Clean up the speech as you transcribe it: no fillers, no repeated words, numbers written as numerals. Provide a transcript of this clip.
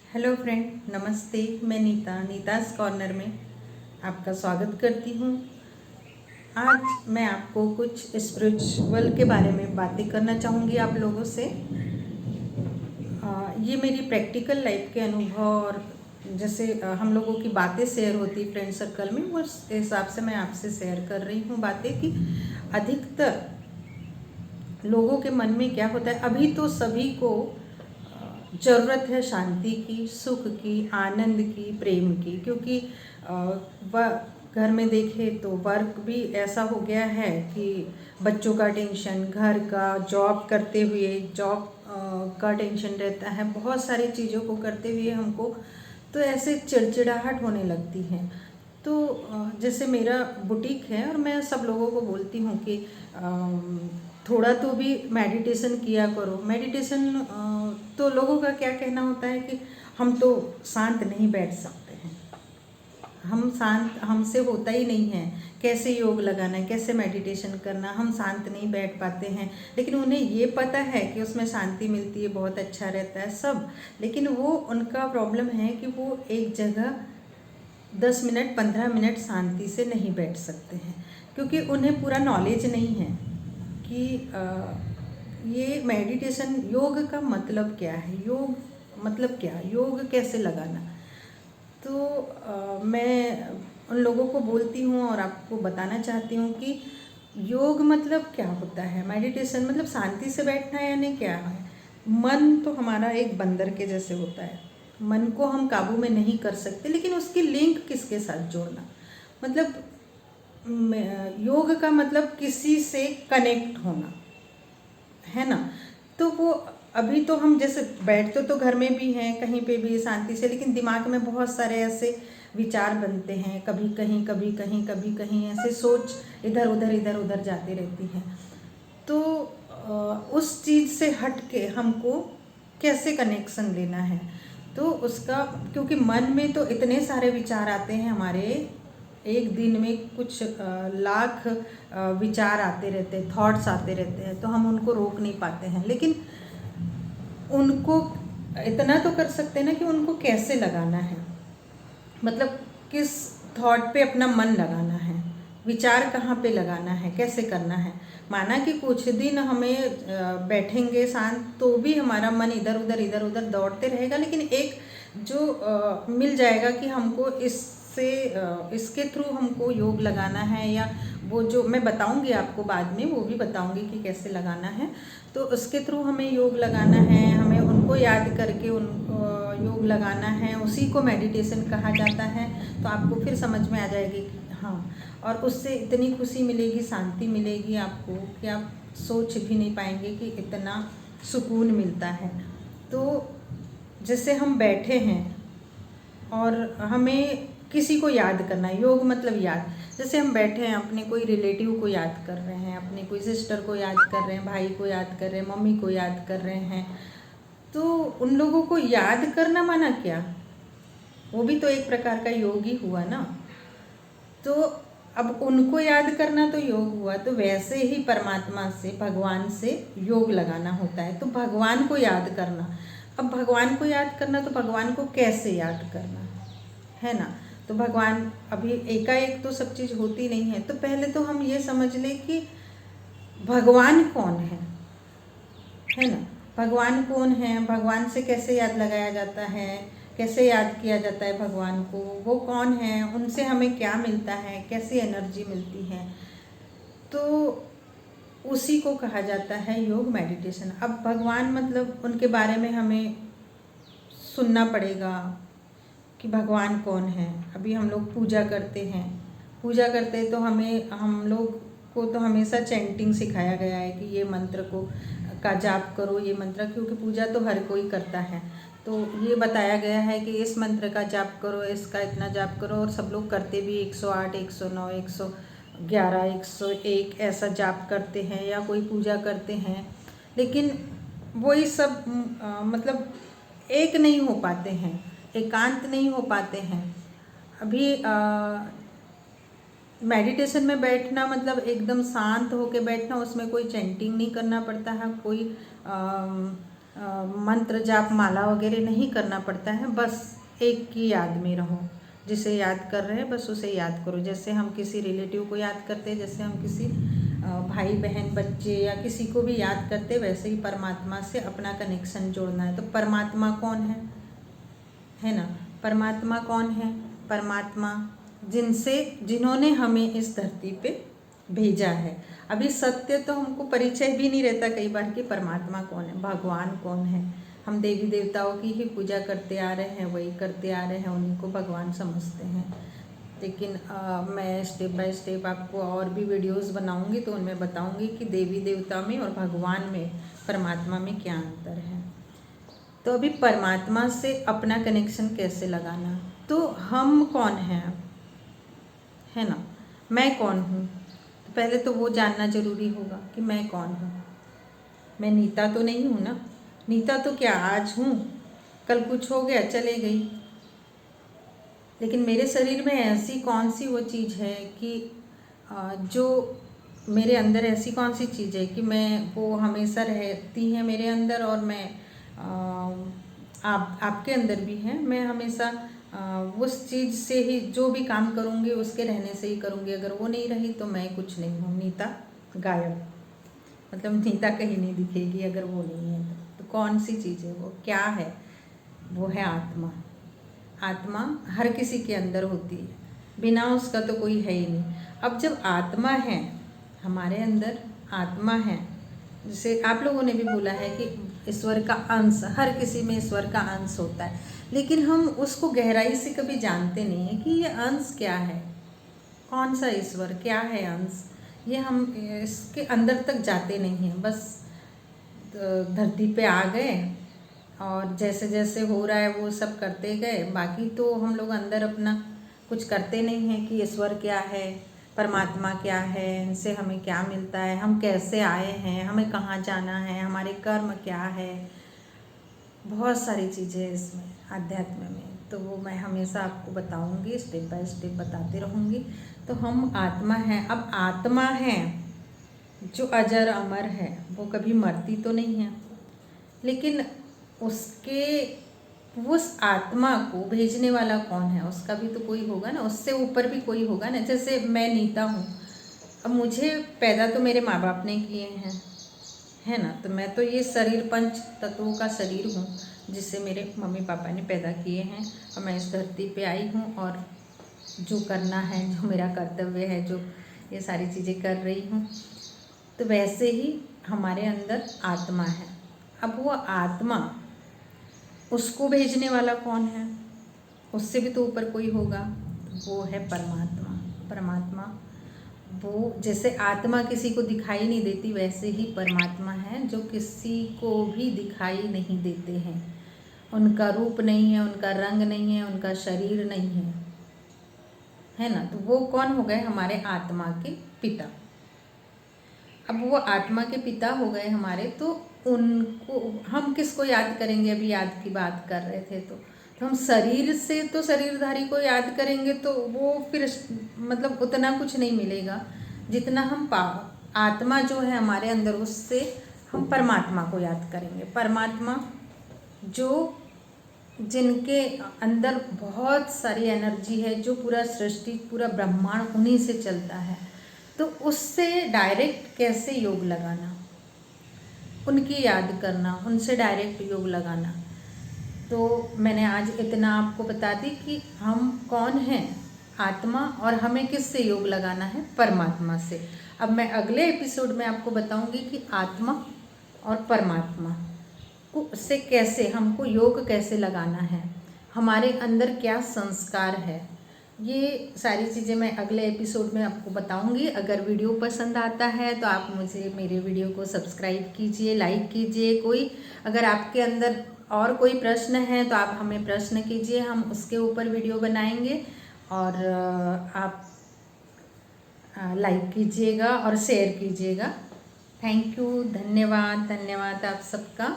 Hello friend, नमस्ते। मैं Nita's corner में आपका स्वागत करती हूँ। आज मैं आपको कुछ स्पिरिचुअल के बारे में बातें करना चाहूँगी आप लोगों से। ये मेरी प्रैक्टिकल लाइफ के अनुभव और जैसे हम लोगों की बातें शेयर होती फ्रेंड सर्कल में, उस हिसाब से मैं आपसे शेयर कर रही हूँ बातें कि अधिकतर लोगों के मन में क्या होता है। अभी तो सभी को ज़रूरत है शांति की, सुख की, आनंद की, प्रेम की, क्योंकि घर में देखें तो वर्क भी ऐसा हो गया है कि बच्चों का टेंशन, घर का, जॉब करते हुए जॉब का टेंशन रहता है, बहुत सारी चीज़ों को करते हुए हमको तो ऐसे चिड़चिड़ाहट होने लगती है। तो जैसे मेरा बुटीक है और मैं सब लोगों को बोलती हूँ कि थोड़ा तो भी मेडिटेशन किया करो। मेडिटेशन तो लोगों का क्या कहना होता है कि हम तो शांत नहीं बैठ सकते हैं, हमसे होता ही नहीं है, कैसे योग लगाना है, कैसे मेडिटेशन करना, हम शांत नहीं बैठ पाते हैं। लेकिन उन्हें ये पता है कि उसमें शांति मिलती है, बहुत अच्छा रहता है सब। लेकिन वो उनका प्रॉब्लम है कि वो एक जगह 10 मिनट 15 मिनट शांति से नहीं बैठ सकते हैं, क्योंकि उन्हें पूरा नॉलेज नहीं है कि ये मेडिटेशन, योग का मतलब क्या है, योग मतलब क्या, योग कैसे लगाना। तो मैं उन लोगों को बोलती हूँ और आपको बताना चाहती हूँ कि योग मतलब क्या होता है, मेडिटेशन मतलब शांति से बैठना यानी क्या है। मन तो हमारा एक बंदर के जैसे होता है, मन को हम काबू में नहीं कर सकते, लेकिन उसकी लिंक किसके साथ जोड़ना, मतलब योग का मतलब किसी से कनेक्ट होना है ना। तो वो अभी तो हम जैसे बैठते तो घर में भी हैं, कहीं पे भी शांति से, लेकिन दिमाग में बहुत सारे ऐसे विचार बनते हैं, कभी कहीं कभी कहीं कभी कहीं ऐसे सोच इधर उधर जाती रहती हैं। तो उस चीज़ से हट के हमको कैसे कनेक्शन लेना है, तो उसका, क्योंकि मन में तो इतने सारे विचार आते हैं हमारे, एक दिन में कुछ लाख विचार आते रहते हैं, थॉट्स आते रहते हैं, तो हम उनको रोक नहीं पाते हैं। लेकिन उनको इतना तो कर सकते हैं ना कि उनको कैसे लगाना है, मतलब किस थॉट पे अपना मन लगाना है, विचार कहाँ पे लगाना है, कैसे करना है। माना कि कुछ दिन हमें बैठेंगे शांत तो भी हमारा मन इधर उधर दौड़ते रहेगा, लेकिन एक जो मिल जाएगा कि हमको इसके थ्रू हमको योग लगाना है, या वो जो मैं बताऊंगी आपको बाद में, वो भी बताऊंगी कि कैसे लगाना है। तो उसके थ्रू हमें योग लगाना है, हमें उनको याद करके योग लगाना है, उसी को मेडिटेशन कहा जाता है। तो आपको फिर समझ में आ जाएगी कि हाँ, और उससे इतनी खुशी मिलेगी, शांति मिलेगी आपको कि आप सोच भी नहीं पाएंगे कि इतना सुकून मिलता है। तो जैसे हम बैठे हैं और हमें किसी को याद करना है, योग मतलब याद। जैसे हम बैठे हैं, अपने कोई रिलेटिव को याद कर रहे हैं, अपने कोई सिस्टर को याद कर रहे हैं, भाई को याद कर रहे हैं, मम्मी को याद कर रहे हैं, तो उन लोगों को याद करना माना क्या, वो भी तो एक प्रकार का योग ही हुआ ना। तो अब उनको याद करना तो योग हुआ, तो वैसे ही परमात्मा से, भगवान से योग लगाना होता है। तो भगवान को याद करना, अब भगवान को याद करना, तो भगवान को कैसे याद करना है ना। तो भगवान अभी एकाएक तो सब चीज़ होती नहीं है, तो पहले तो हम ये समझ लें कि भगवान कौन है ना। भगवान कौन है, भगवान से कैसे याद लगाया जाता है, कैसे याद किया जाता है भगवान को, वो कौन है, उनसे हमें क्या मिलता है, कैसी एनर्जी मिलती है, तो उसी को कहा जाता है योग, मेडिटेशन। अब भगवान मतलब उनके बारे में हमें सुनना पड़ेगा कि भगवान कौन है। अभी हम लोग पूजा करते हैं, तो हम लोग को तो हमेशा चैंटिंग सिखाया गया है कि ये मंत्र का जाप करो, ये मंत्र, क्योंकि पूजा तो हर कोई करता है, तो ये बताया गया है कि इस मंत्र का जाप करो, इसका इतना जाप करो, और सब लोग करते भी 108 109 111 101 ऐसा जाप करते हैं, या कोई पूजा करते हैं। लेकिन वही सब मतलब एक नहीं हो पाते हैं, एकांत नहीं हो पाते हैं। अभी मेडिटेशन में बैठना मतलब एकदम शांत होके बैठना, उसमें कोई चैंटिंग नहीं करना पड़ता है, कोई मंत्र जाप माला वगैरह नहीं करना पड़ता है, बस एक की याद में रहो। जिसे याद कर रहे हैं बस उसे याद करो। जैसे हम किसी रिलेटिव को याद करते हैं, जैसे हम किसी भाई बहन बच्चे या किसी को भी याद करते, वैसे ही परमात्मा से अपना कनेक्शन जोड़ना है। तो परमात्मा कौन है ना? परमात्मा कौन है? परमात्मा जिन्होंने हमें इस धरती पे भेजा है। अभी सत्य तो हमको परिचय भी नहीं रहता कई बार कि परमात्मा कौन है, भगवान कौन है। हम देवी देवताओं की ही पूजा करते आ रहे हैं, वही करते आ रहे हैं, उन्हीं को भगवान समझते हैं। लेकिन मैं स्टेप बाय स्टेप आपको और भी वीडियोस बनाऊंगी, तो उनमें बताऊंगी कि देवी देवता में और भगवान में, परमात्मा में क्या अंतर है। तो अभी परमात्मा से अपना कनेक्शन कैसे लगाना, तो हम कौन हैं, है ना? मैं कौन हूँ? तो पहले तो वो जानना जरूरी होगा कि मैं कौन हूँ। मैं नीता तो नहीं हूँ ना। नीता तो क्या आज हूँ, कल कुछ हो गया चले गई। लेकिन मेरे शरीर में ऐसी कौन सी वो चीज़ है कि जो मेरे अंदर ऐसी कौन सी चीज़ है कि मैं वो हमेशा रहती है मेरे अंदर, और मैं आपके अंदर भी है। मैं हमेशा उस चीज़ से ही जो भी काम करूँगी उसके रहने से ही करूँगी। अगर वो नहीं रही तो मैं कुछ नहीं हूँ, नीता गायब। मतलब नीता कहीं नहीं दिखेगी अगर वो नहीं है तो कौन सी चीज़ है वो, क्या है? वो है आत्मा। आत्मा हर किसी के अंदर होती है, बिना उसका तो कोई है ही नहीं। अब जब आत्मा है हमारे अंदर, आत्मा है, जैसे आप लोगों ने भी बोला है कि ईश्वर का अंश, हर किसी में ईश्वर का अंश होता है, लेकिन हम उसको गहराई से कभी जानते नहीं है कि ये अंश क्या है, कौन सा ईश्वर, क्या है अंश। ये हम इसके अंदर तक जाते नहीं हैं। बस धरती पे आ गए और जैसे जैसे हो रहा है वो सब करते गए। बाकी तो हम लोग अंदर अपना कुछ करते नहीं हैं कि ईश्वर क्या है, परमात्मा क्या है, इनसे हमें क्या मिलता है, हम कैसे आए हैं, हमें कहाँ जाना है, हमारे कर्म क्या है। बहुत सारी चीज़ें इसमें आध्यात्म में, तो वो मैं हमेशा आपको बताऊंगी, स्टेप बाय स्टेप बताते रहूँगी। तो हम आत्मा हैं। अब आत्मा है जो अजर अमर है, वो कभी मरती तो नहीं है, लेकिन उसके उस आत्मा को भेजने वाला कौन है? उसका भी तो कोई होगा ना, उससे ऊपर भी कोई होगा ना। जैसे मैं नीता हूँ, अब मुझे पैदा तो मेरे माँ बाप ने किए हैं, है ना? तो मैं तो ये शरीर पंच तत्वों का शरीर हूँ जिससे मेरे मम्मी पापा ने पैदा किए हैं, और मैं इस धरती पे आई हूँ और जो करना है, जो मेरा कर्तव्य है, जो ये सारी चीज़ें कर रही हूँ। तो वैसे ही हमारे अंदर आत्मा है। अब वो आत्मा, उसको भेजने वाला कौन है? उससे भी तो ऊपर कोई होगा, वो है परमात्मा। परमात्मा वो, जैसे आत्मा किसी को दिखाई नहीं देती, वैसे ही परमात्मा है जो किसी को भी दिखाई नहीं देते हैं। उनका रूप नहीं है, उनका रंग नहीं है, उनका शरीर नहीं है ना? तो वो कौन हो गए? हमारे आत्मा के पिता। अब वो आत्मा के पिता हो गए हमारे, तो उनको हम किसको याद करेंगे? अभी याद की बात कर रहे थे तो हम शरीर से तो शरीरधारी को याद करेंगे तो वो फिर मतलब उतना कुछ नहीं मिलेगा जितना हम आत्मा जो है हमारे अंदर, उससे हम परमात्मा को याद करेंगे। परमात्मा जो जिनके अंदर बहुत सारी एनर्जी है, जो पूरा सृष्टि, पूरा ब्रह्मांड उन्हीं से चलता है। तो उससे डायरेक्ट कैसे योग लगाना, उनकी याद करना, उनसे डायरेक्ट योग लगाना। तो मैंने आज इतना आपको बता दी कि हम कौन हैं, आत्मा, और हमें किससे योग लगाना है? परमात्मा से। अब मैं अगले एपिसोड में आपको बताऊंगी कि आत्मा और परमात्मा को से कैसे हमको योग कैसे लगाना है, हमारे अंदर क्या संस्कार है। ये सारी चीज़ें मैं अगले एपिसोड में आपको बताऊंगी। अगर वीडियो पसंद आता है तो आप मुझे मेरे वीडियो को सब्सक्राइब कीजिए, लाइक कीजिए। कोई अगर आपके अंदर और कोई प्रश्न है तो आप हमें प्रश्न कीजिए, हम उसके ऊपर वीडियो बनाएंगे। और आप लाइक कीजिएगा और शेयर कीजिएगा। थैंक यू, धन्यवाद, धन्यवाद आप सबका।